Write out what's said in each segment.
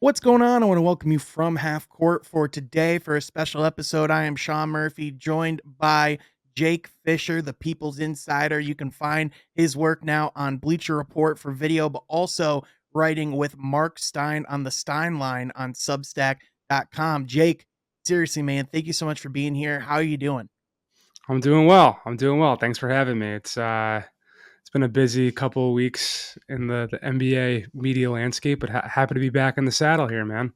What's going on? I want to welcome you from Half Court for today for a special episode. I am Sean Murphy, joined by Jake Fischer, the People's Insider. You can find his work now on Bleacher Report for video, but also writing with Mark Stein on the Stein line on Substack.com. Jake, seriously, man, thank you so much for being here. How are you doing? I'm doing well. I'm doing well. Thanks for having me. It's been a busy couple of weeks in the NBA media landscape, but happy to be back in the saddle here, man.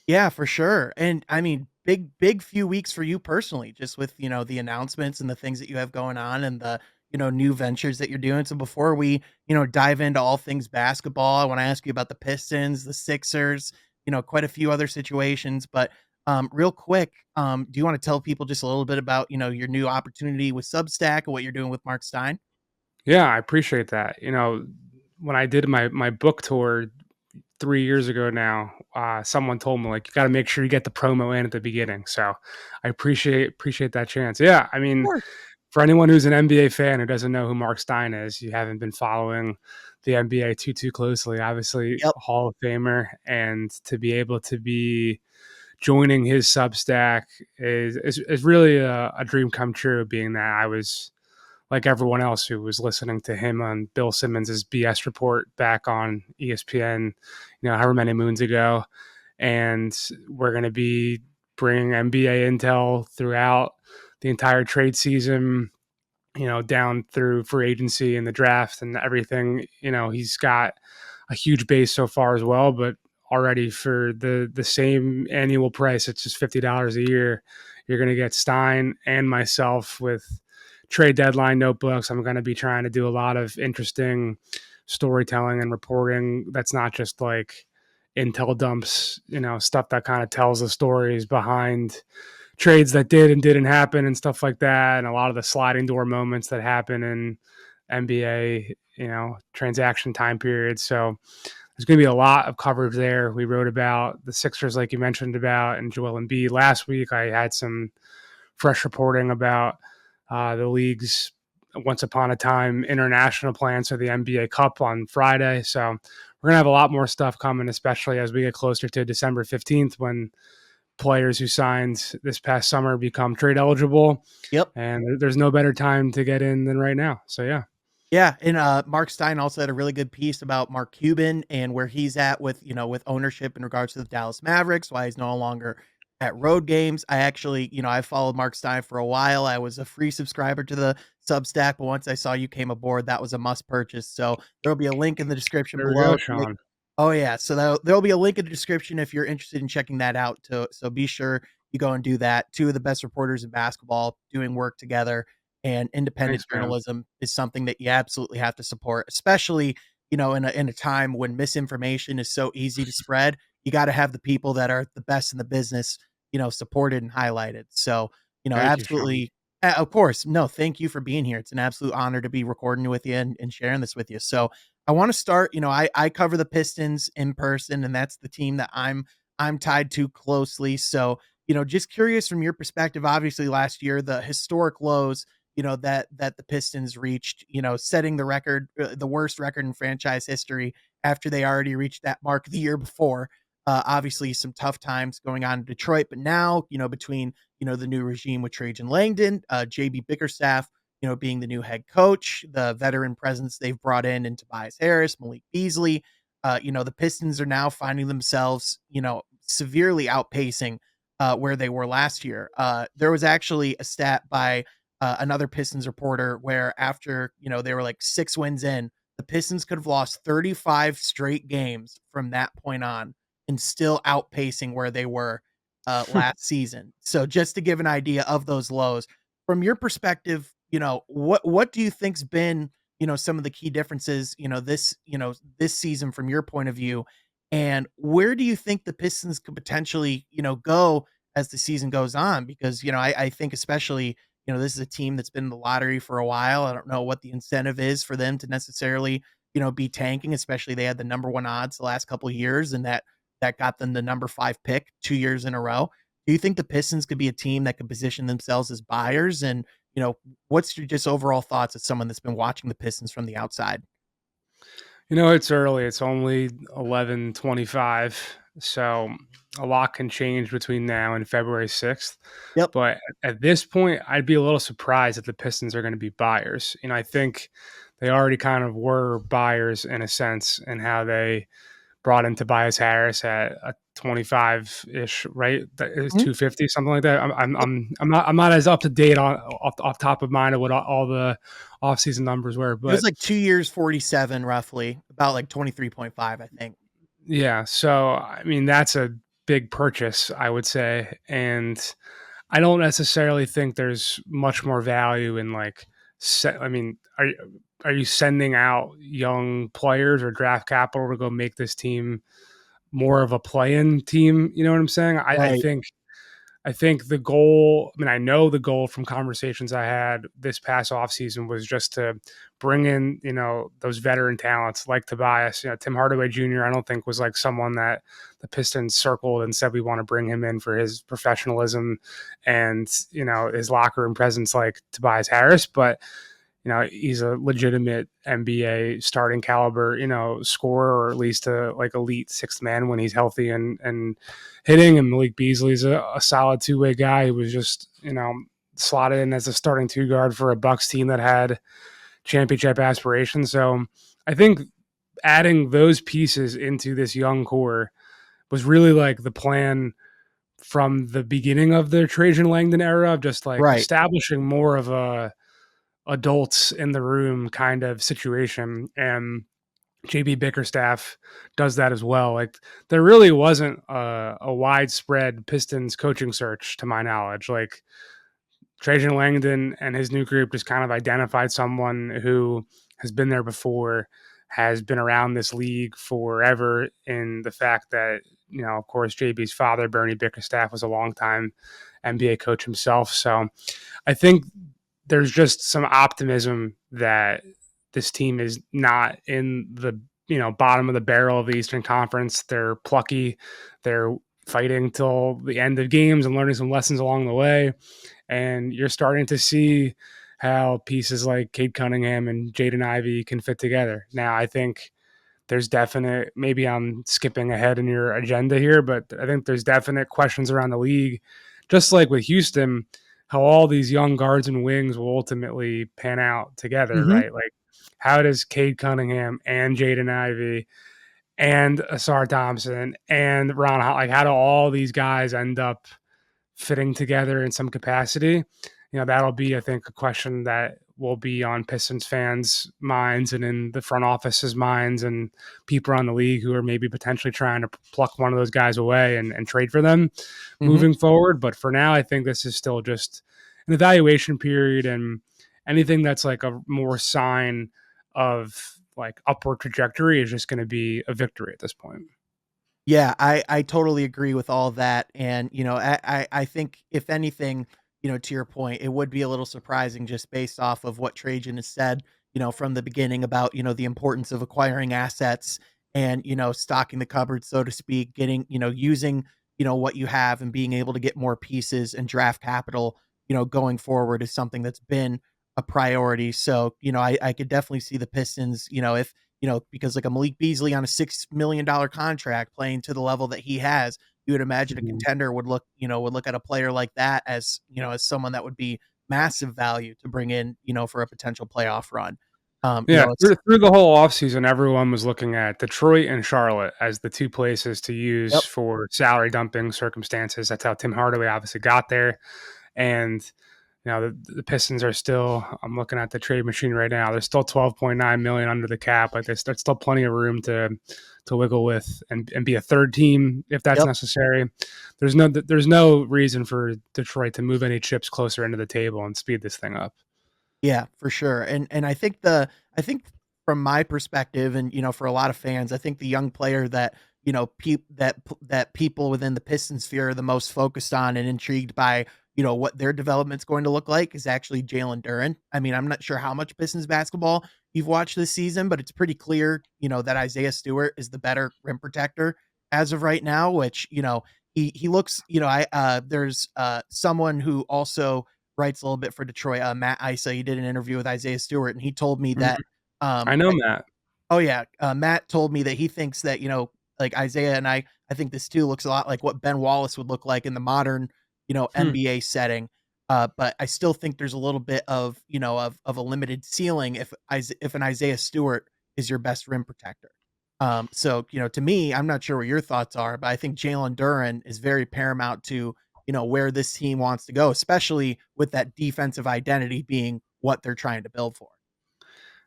Yeah, for sure. And I mean, big few weeks for you personally, just with, the announcements and the things that you have going on and the, new ventures that you're doing. So before we, dive into all things basketball, I want to ask you about the Pistons, the Sixers, quite a few other situations. But real quick, do you want to tell people just a little bit about, your new opportunity with Substack and what you're doing with Mark Stein? Yeah, I appreciate that. When I did my book tour 3 years ago now, someone told me like you got to make sure you get the promo in at the beginning. So I appreciate that chance. Yeah, I Of mean, course. for anyone who's an NBA fan who doesn't know who Mark Stein is, you haven't been following the NBA too closely. Obviously, Yep. a Hall of Famer, and to be able to be joining his Substack is really a dream come true. Being that I was like everyone else who was listening to him on Bill Simmons's BS report back on ESPN, however many moons ago, and we're going to be bringing NBA intel throughout the entire trade season, down through free agency and the draft and everything. He's got a huge base so far as well, but already for the same annual price, it's just $50 a year. You're going to get Stein and myself with trade deadline notebooks. I'm going to be trying to do a lot of interesting storytelling and reporting. That's not just like intel dumps, stuff that kind of tells the stories behind trades that did and didn't happen and stuff like that, and a lot of the sliding door moments that happen in NBA, transaction time periods. So there's going to be a lot of coverage there. We wrote about the Sixers, like you mentioned about, and Joel Embiid last week. I had some fresh reporting about the league's once upon a time international plans for the NBA Cup on Friday. So we're going to have a lot more stuff coming, especially as we get closer to December 15th when players who signed this past summer become trade eligible, Yep. and there's no better time to get in than right now. So yeah, Yeah, and Mark Stein also had a really good piece about Mark Cuban and where he's at with with ownership in regards to the Dallas Mavericks, why he's no longer at road games. I actually, I followed Mark Stein for a while. I was a free subscriber to the Substack, but once I saw you came aboard, that was a must purchase. So there'll be a link in the description there we below. go, Sean. Oh yeah, so there'll be a link in the description if you're interested in checking that out. So be sure you go and do that. Two of the best reporters in basketball doing work together, and independent Thanks, man. journalism is something that you absolutely have to support, especially in a time when misinformation is so easy to spread. You got to have the people that are the best in the business, supported and highlighted. So Thank you, Sean. absolutely. Of course, no, thank you for being here. It's an absolute honor to be recording with you and sharing this with you. So I want to start, I cover the Pistons in person, and that's the team that I'm tied to closely. So, just curious from your perspective, obviously last year, the historic lows, that the Pistons reached, setting the record, the worst record in franchise history after they already reached that mark the year before. Obviously some tough times going on in Detroit, but now, between, the new regime with Trajan Langdon, JB Bickerstaff, being the new head coach, the veteran presence they've brought in Tobias Harris, Malik Beasley. The Pistons are now finding themselves, severely outpacing where they were last year. There was actually a stat by another Pistons reporter where after, they were like 6 wins in, the Pistons could have lost 35 straight games from that point on and still outpacing where they were last season. So just to give an idea of those lows, from your perspective, what do you think's been, some of the key differences, this season from your point of view, and where do you think the Pistons could potentially, go as the season goes on? Because, I think especially, this is a team that's been in the lottery for a while. I don't know what the incentive is for them to necessarily, be tanking, especially they had the number one odds the last couple of years, and that got them the number 5 pick 2 years in a row. Do you think the Pistons could be a team that could position themselves as buyers? And, what's your just overall thoughts as someone that's been watching the Pistons from the outside? It's early. It's only 11:25 So a lot can change between now and February 6th. Yep. But at this point, I'd be a little surprised if the Pistons are going to be buyers. I think they already kind of were buyers in a sense in how they brought in Tobias Harris at a 25 ish, right? That is Mhm. 250, something like that. Yep. I'm not as up to date on off top of mind of what all the offseason numbers were, It was but like 2 years, 47 roughly, about like 23.5, I think. yeah. So I mean, that's a big purchase, I would say, and I don't necessarily think there's much more value in like. I mean, are you sending out young players or draft capital to go make this team more of a play-in team? You know what I'm saying? Right. I think the goal, I mean, I know the goal from conversations I had this past offseason was just to bring in, those veteran talents like Tobias. Tim Hardaway Jr., I don't think was like someone that the Pistons circled and said we want to bring him in for his professionalism and, his locker room presence like Tobias Harris. But he's a legitimate NBA starting caliber, scorer, or at least a like elite sixth man when he's healthy and hitting. And Malik Beasley's a solid two-way guy who was just, slotted in as a starting two guard for a Bucks team that had championship aspirations. So I think adding those pieces into this young core was really like the plan from the beginning of the Trajan Langdon era of just like Right. establishing more of a adults in the room kind of situation. And JB Bickerstaff does that as well. Like there really wasn't a widespread Pistons coaching search to my knowledge. Like Trajan Langdon and his new group just kind of identified someone who has been there before, has been around this league forever, in the fact that, of course, JB's father, Bernie Bickerstaff, was a longtime NBA coach himself. So I think there's just some optimism that this team is not in the bottom of the barrel of the Eastern Conference. They're plucky. They're fighting till the end of games and learning some lessons along the way. And you're starting to see how pieces like Cade Cunningham and Jaden Ivey can fit together. Now, I think there's definite, maybe I'm skipping ahead in your agenda here, but I think there's definite questions around the league, just like with Houston, how all these young guards and wings will ultimately pan out together, Mhm. right? Like, how does Cade Cunningham and Jaden Ivey and Asar Thompson and like, how do all these guys end up fitting together in some capacity? That'll be, I think, a question that will be on Pistons fans' minds and in the front office's minds and people around the league who are maybe potentially trying to pluck one of those guys away and trade for them Mhm. moving forward. But for now, I think this is still just an evaluation period, and anything that's like a more sign of like upward trajectory is just going to be a victory at this point. Yeah, I totally agree with all that, and, I think if anything, to your point, it would be a little surprising just based off of what Trajan has said, from the beginning about, the importance of acquiring assets and, stocking the cupboard, so to speak, getting, using, what you have and being able to get more pieces and draft capital, going forward is something that's been a priority. So, I could definitely see the Pistons, if because like a Malik Beasley on a $6 million contract playing to the level that he has, you would imagine a Mhm. contender would look at a player like that as, as someone that would be massive value to bring in, for a potential playoff run. Yeah, It's through the whole offseason, everyone was looking at Detroit and Charlotte as the two places to use Yep, for salary dumping circumstances. That's how Tim Hardaway obviously got there. And the Pistons are still. I'm looking at the trade machine right now. They're still 12.9 million under the cap. Like there's still plenty of room to wiggle with and be a third team if that's yep. necessary. There's no reason for Detroit to move any chips closer into the table and speed this thing up. Yeah, for sure. And I think from my perspective and for a lot of fans, I think the young player that, that people within the Pistons sphere are the most focused on and intrigued by, what their development's going to look like is actually Jalen Duren. I mean, I'm not sure how much Pistons basketball you've watched this season, but it's pretty clear, that Isaiah Stewart is the better rim protector as of right now, which, he looks, there's someone who also writes a little bit for Detroit, Matt Isa. He did an interview with Isaiah Stewart, and he told me Mhm. that, I know like, Matt. oh yeah, Matt told me that he thinks that like Isaiah and I think this too looks a lot like what Ben Wallace would look like in the modern, Hmm. NBA setting. But I still think there's a little bit of, of a limited ceiling if an Isaiah Stewart is your best rim protector. So, to me, I'm not sure what your thoughts are, but I think Jalen Duren is very paramount to, where this team wants to go, especially with that defensive identity being what they're trying to build for.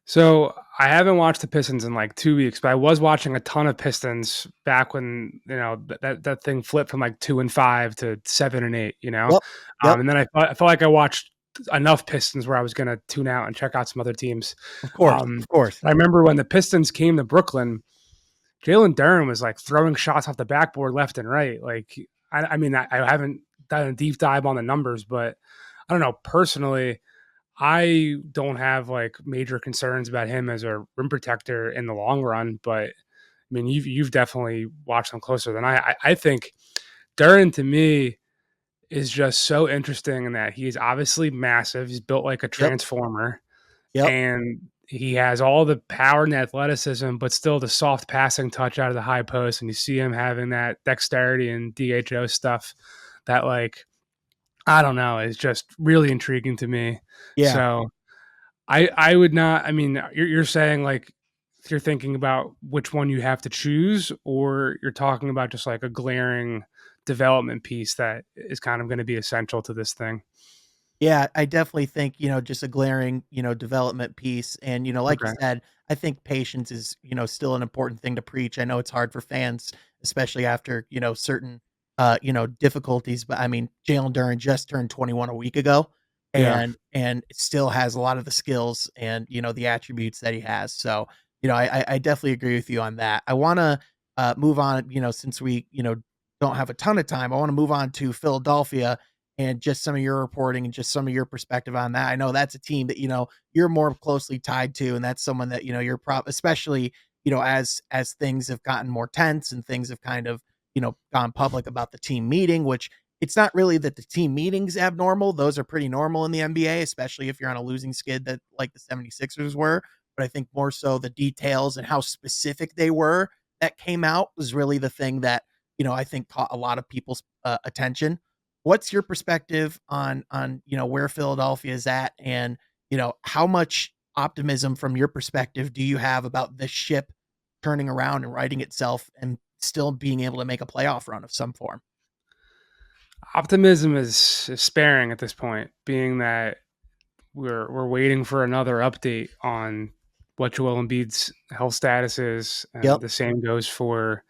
So I haven't watched the Pistons in like 2 weeks, but I was watching a ton of Pistons back when that thing flipped from like 2-5 to 7-8. Yep. Yep. And then I felt like I watched enough Pistons where I was going to tune out and check out some other teams. Of course. Of course. I remember when the Pistons came to Brooklyn, Jalen Duren was like throwing shots off the backboard left and right. Like, I mean, I haven't done a deep dive on the numbers, but I don't know. Personally, I don't have like major concerns about him as a rim protector in the long run. But I mean, you've definitely watched him closer than I think Duren to me is just so interesting in that he's obviously massive. He's built like a Yep. transformer, Yep. and he has all the power and athleticism, but still the soft passing touch out of the high post. And you see him having that dexterity and DHO stuff that, like, I don't know, is just really intriguing to me. Yeah. So I would not. I mean, you're saying like you're thinking about which one you have to choose, or you're talking about just like a glaring development piece that is kind of going to be essential to this thing. Yeah, I definitely think, just a glaring, development piece. And, like you Okay. said, I think patience is, still an important thing to preach. I know it's hard for fans, especially after, certain, difficulties. But I mean, Jalen Duren just turned 21 a week ago Yeah. and still has a lot of the skills and, the attributes that he has. So, I definitely agree with you on that. I want to move on, since we, don't have a ton of time, I want to move on to Philadelphia and just some of your reporting and just some of your perspective on that. I know that's a team that, you're more closely tied to, and that's someone that, you're especially, as things have gotten more tense and things have kind of, gone public about the team meeting, which it's not really that the team meetings abnormal. Those are pretty normal in the NBA, especially if you're on a losing skid that like the 76ers were. But I think more so the details and how specific they were that came out was really the thing that, I think caught a lot of people's attention. What's your perspective on where Philadelphia is at, and how much optimism from your perspective do you have about this ship turning around and righting itself and still being able to make a playoff run of some form? Optimism is sparing at this point, being that we're waiting for another update on what Joel Embiid's health status is, and Yep. the same goes for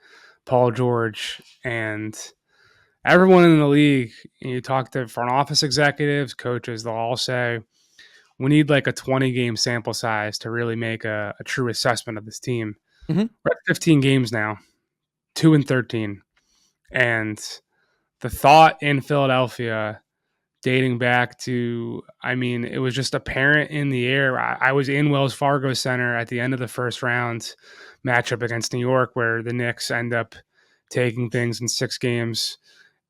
Paul George and everyone in the league. You talk to front office executives, coaches, they'll all say we need like a 20 game sample size to really make a true assessment of this team. Mhm. We're at 15 games now, 2-13, and the thought in Philadelphia dating back to, I mean, it was just apparent in the air. I was in Wells Fargo Center at the end of the first round matchup against New York, where the Knicks end up taking things in 6 games.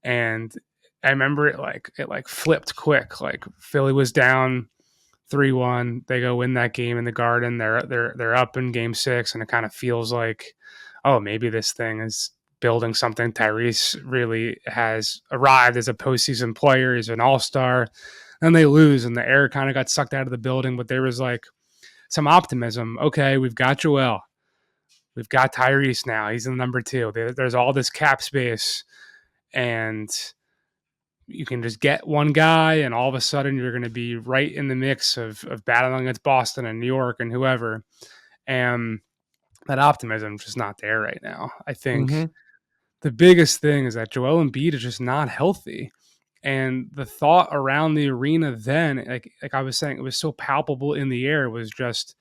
And I remember it flipped quick. Like Philly was down 3-1. They go win that game in the Garden. They're up in game 6, and it kind of feels like, oh, maybe this thing is building something. Tyrese really has arrived as a postseason player. He's an all-star. Then they lose, and the air kind of got sucked out of the building. But there was like some optimism. Okay, we've got Joel. We've got Tyrese now. He's in number 2. There's all this cap space, and you can just get one guy, and all of a sudden you're going to be right in the mix of battling against Boston and New York and whoever. And that optimism is just not there right now. I think Mhm. the biggest thing is that Joel Embiid is just not healthy. And the thought around the arena then, like I was saying, it was so palpable in the air, was just,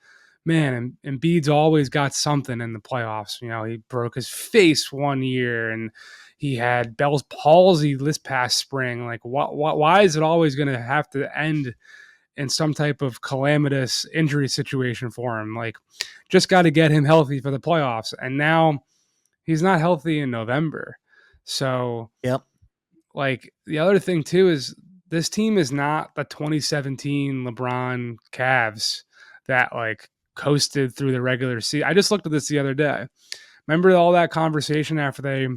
man, Embiid's always got something in the playoffs. He broke his face one year, and he had Bell's palsy this past spring. Like, why is it always going to have to end in some type of calamitous injury situation for him? Like, just got to get him healthy for the playoffs. And now he's not healthy in November. So, Yep. like, the other thing too is this team is not the 2017 LeBron Cavs that like coasted through the regular season. I just looked at this the other day. Remember all that conversation after they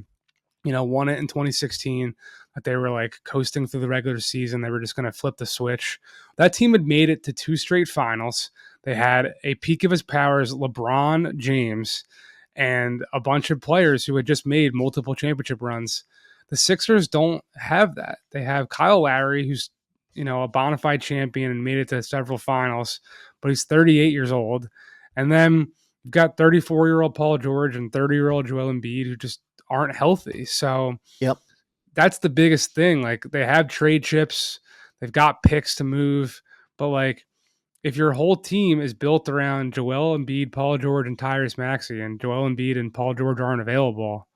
won it in 2016, that they were like coasting through the regular season. They were just going to flip the switch. That team had made it to 2 straight finals. They had a peak of his powers, LeBron James, and a bunch of players who had just made multiple championship runs. The Sixers don't have that. They have Kyle Lowry, who's a bona fide champion and made it to several finals, but he's 38 years old. And then you've got 34-year-old Paul George and 30-year-old Joel Embiid who just aren't healthy. So Yep. that's the biggest thing. Like, they have trade chips, they've got picks to move, but like, if your whole team is built around Joel Embiid, Paul George, and Tyrese Maxey, and Joel Embiid and Paul George aren't available,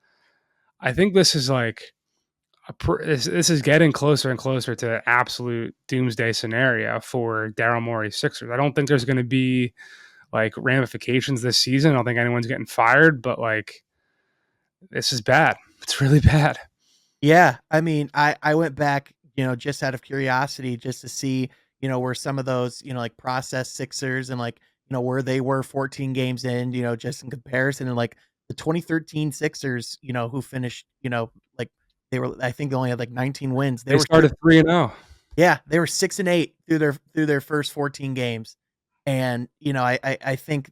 I think this is like this is getting closer and closer to an absolute doomsday scenario for Daryl Morey's Sixers. I don't think there's going to be like ramifications this season. I don't think anyone's getting fired, but like, this is bad. It's really bad. Yeah, I mean, I went back, just out of curiosity, just to see, where some of those, like process Sixers and like, where they were 14 games in, just in comparison, and like the 2013 Sixers, who finished, like they were, I think they only had like 19 wins. They They were started 3-0. Yeah, they were 6-8 through their first 14 games. And, I think,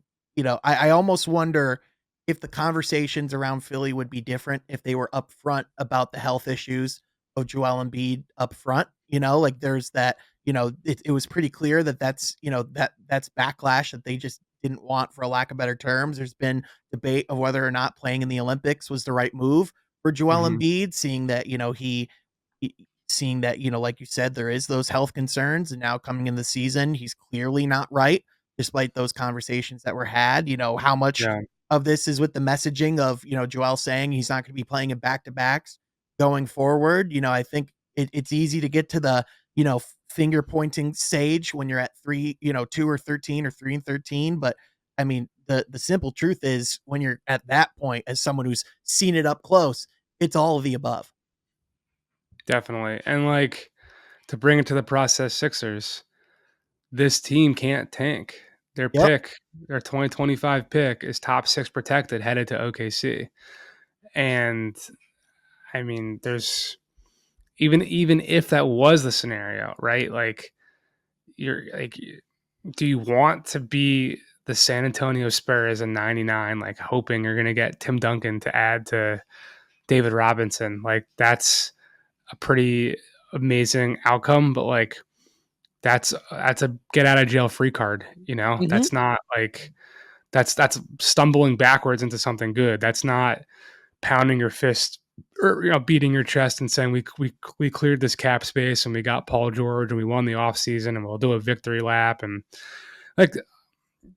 I almost wonder if the conversations around Philly would be different if they were upfront about the health issues of Joel Embiid up front. Like there's that, it was pretty clear that that's backlash that they just didn't want, for a lack of better terms. There's been debate of whether or not playing in the Olympics was the right move for Joel Mm-hmm. Embiid, seeing that, he seeing that, like you said, there is those health concerns, and now coming in the season, he's clearly not right, despite those conversations that were had. How much Yeah, of this is with the messaging of, Joel saying he's not going to be playing in back-to-backs going forward. I think it's easy to get to the, finger pointing stage when you're at 2 or 13 or 3-13. But I mean, the simple truth is, when you're at that point, as someone who's seen it up close, it's all of the above. definitely. And like, to bring it to the process Sixers, this team can't tank. Their Yep. pick, their 2025 pick, is top 6 protected headed to OKC. And I mean, there's even if that was the scenario, right? Like, you're like, do you want to be the San Antonio Spurs in '99, like hoping you're going to get Tim Duncan to add to David Robinson? Like, that's a pretty amazing outcome, but like, that's a get out of jail free card. Hmm. That's not like, that's stumbling backwards into something good. That's not pounding your fist or beating your chest and saying we cleared this cap space and we got Paul George and we won the offseason and we'll do a victory lap. And like,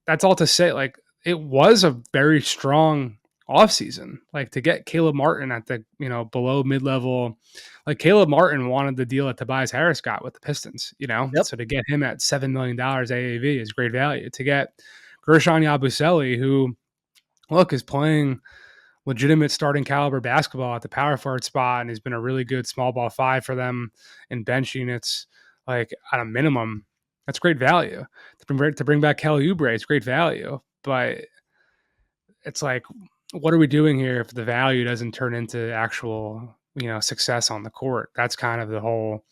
that's all to say, like, it was a very strong offseason. Like, to get Caleb Martin at the below mid-level, like Caleb Martin wanted the deal that Tobias Harris got with the Pistons, Yep. so to get him at $7 million AAV is great value. To get Gershon Yabusele, who, look, is playing legitimate starting caliber basketball at the power forward spot and has been a really good small ball 5 for them in bench units, like at a minimum, that's great value. To bring back Kelly Oubre, it's great value. But it's like, what are we doing here if the value doesn't turn into actual, success on the court? That's kind of the whole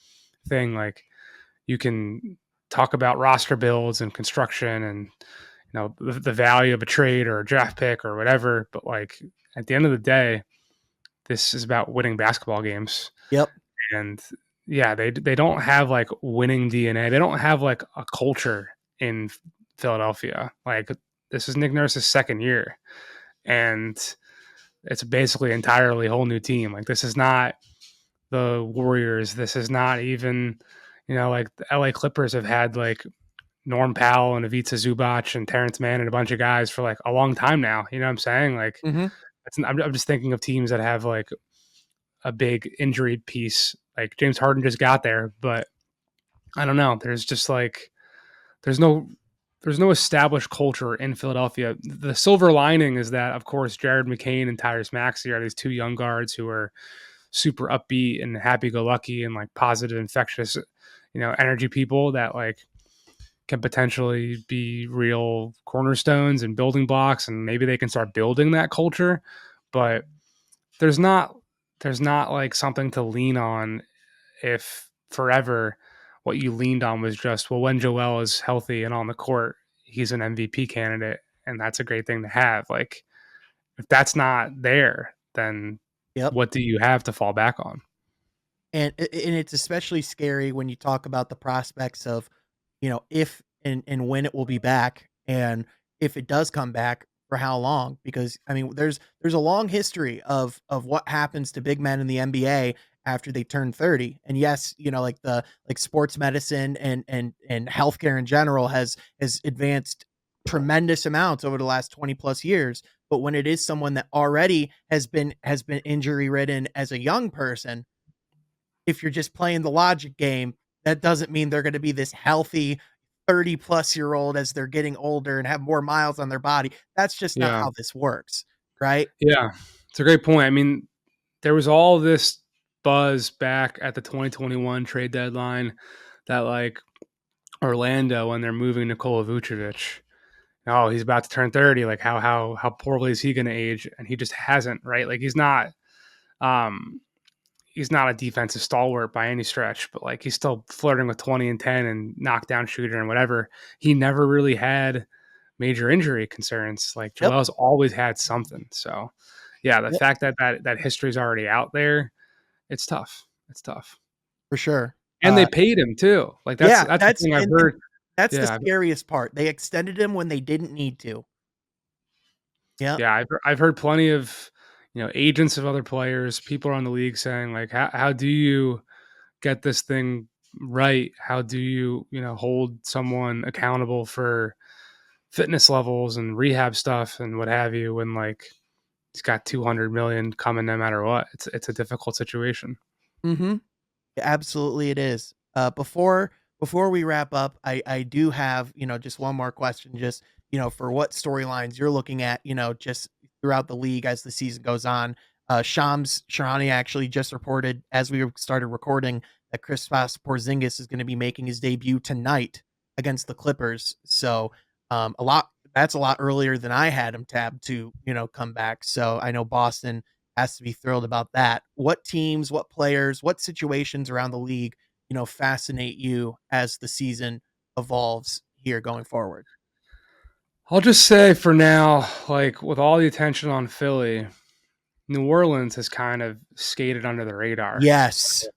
thing. Like, you can talk about roster builds and construction and the value of a trade or a draft pick or whatever, but like, at the end of the day, this is about winning basketball games. Yep. And yeah, they don't have like winning DNA. They don't have like a culture in Philadelphia. Like, this is Nick Nurse's second year, and it's basically entirely whole new team. Like, this is not the Warriors. This is not even, like the LA Clippers have had like Norm Powell and Ivica Zubac and Terrence Mann and a bunch of guys for like a long time now. You know what I'm saying? Like, Hmm. I'm just thinking of teams that have like a big injury piece. Like, James Harden just got there, but I don't know. There's just like, there's no there's no established culture in Philadelphia. The silver lining is that, of course, Jared McCain and Tyrese Maxey are these 2 young guards who are super upbeat and happy-go-lucky and like positive, infectious, energy people that like can potentially be real cornerstones and building blocks, and maybe they can start building that culture. But there's not there's not like something to lean on if forever what you leaned on was just, well, when Joel is healthy and on the court, he's an MVP candidate, and that's a great thing to have. Like, if that's not there, then Yep. what do you have to fall back on? And it's especially scary when you talk about the prospects of, if and when it will be back, and if it does come back, for how long, because, I mean, there's a long history of what happens to big men in the NBA after they turn 30. And yes, like sports medicine and healthcare in general has advanced tremendous amounts over the last 20 plus years. But when it is someone that already has been injury ridden as a young person, if you're just playing the logic game, that doesn't mean they're going to be this healthy 30 plus year old as they're getting older and have more miles on their body. That's just not Yeah. how this works, right? Yeah. It's a great point. I mean, there was all this buzz back at the 2021 trade deadline that like Orlando, when they're moving Nikola Vucevic, oh, he's about to turn 30. Like how poorly is he going to age? And he just hasn't, right? Like um he's not a defensive stalwart by any stretch, but like he's still flirting with 20 and 10 and knockdown shooter and whatever. He never really had major injury concerns. Like Yep. Joel's always had something. So yeah, the Yep. fact that history is already out there, it's tough. It's tough. For sure. And they paid him too. Like that's Yeah, that's the that's thing I've and heard. that's the Yeah, scariest part. They extended him when they didn't need to. Yep. yeah, I've heard plenty of agents of other players, people around the league saying like, how do you get this thing right? How do you hold someone accountable for fitness levels and rehab stuff and what have you when like he's got 200 million coming no matter what? It's a difficult situation. Mhm. Absolutely, it is. Before we wrap up, I do have, just one more question, just, for what storylines you're looking at, just throughout the league as the season goes on. Shams Charania actually just reported as we started recording that Kristaps Porzingis is going to be making his debut tonight against the Clippers. So, that's a lot earlier than I had him tabbed to, come back. So I know Boston has to be thrilled about that. What teams, what players, what situations around the league, fascinate you as the season evolves here going forward? I'll just say for now, like with all the attention on Philly, New Orleans has kind of skated under the radar. Yes.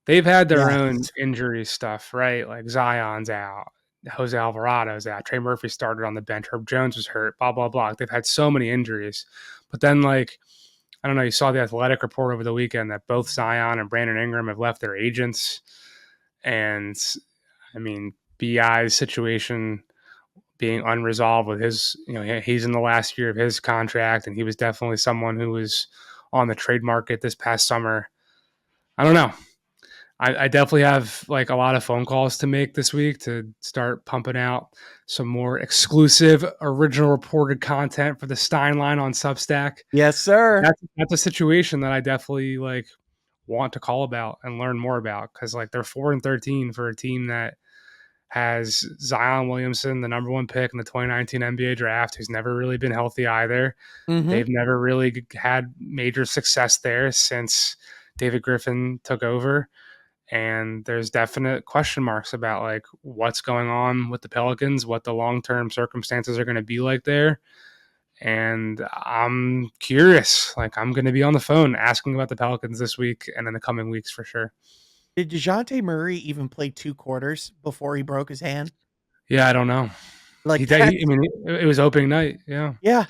They've had their own Yes. injury stuff, right? Like Zion's out, Jose Alvarado's out, Trey Murphy started on the bench, Herb Jones was hurt, blah blah blah. They've had so many injuries, but then like I don't know, you saw the Athletic report over the weekend that both Zion and Brandon Ingram have left their agents, and I mean Bi's situation being unresolved with his, he's in the last year of his contract, and he was definitely someone who was on the trade market this past summer. I don't know. I definitely have like a lot of phone calls to make this week to start pumping out some more exclusive original reported content for the Stein line on Substack. Yes, sir. That's a situation that I definitely like want to call about and learn more about because like they're 4-13 for a team that has Zion Williamson, the number one pick in the 2019 NBA draft, who's never really been healthy either. Mhm. They've never really had major success there since David Griffin took over. And there's definite question marks about like what's going on with the Pelicans, what the long-term circumstances are going to be like there. And I'm curious. Like I'm going to be on the phone asking about the Pelicans this week and in the coming weeks for sure. Did DeJounte Murray even play 2 quarters before he broke his hand? Yeah, I don't know. Like, I mean, it was opening night. Yeah. yeah.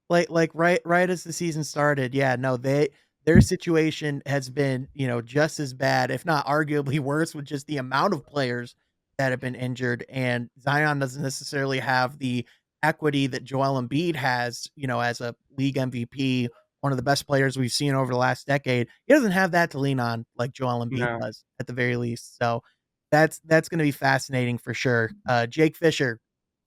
Like right as the season started. Yeah, no, their situation has been, just as bad, if not arguably worse, with just the amount of players that have been injured. And Zion doesn't necessarily have the equity that Joel Embiid has, as a league MVP, one of the best players we've seen over the last decade. He doesn't have that to lean on like Joel Embiid No. does at the very least. So that's going to be fascinating for sure. Jake Fisher,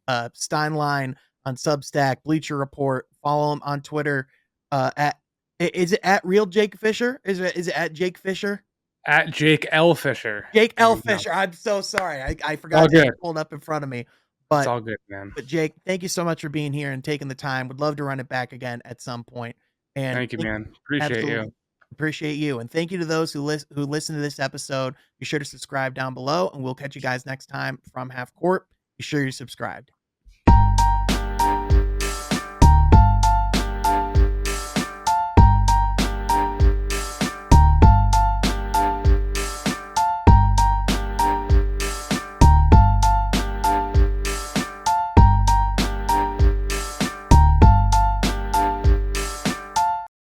Steinline on Substack, Bleacher Report. Follow him on Twitter. At is it at real Jake Fisher? Is it at Jake Fisher? At Jake L. Fisher. Jake There L. you go. Fisher. I'm so sorry. I All forgot to have good. it pulled up in front of me. It's But all good, man. but Jake, thank you so much for being here and taking the time. Would love to run it back again at some point. And Thank you, man. Appreciate absolutely. you. Appreciate you. And thank you to those who listen to this episode. Be sure to subscribe down below, and we'll catch you guys next time from Half Court. Be sure you're subscribed.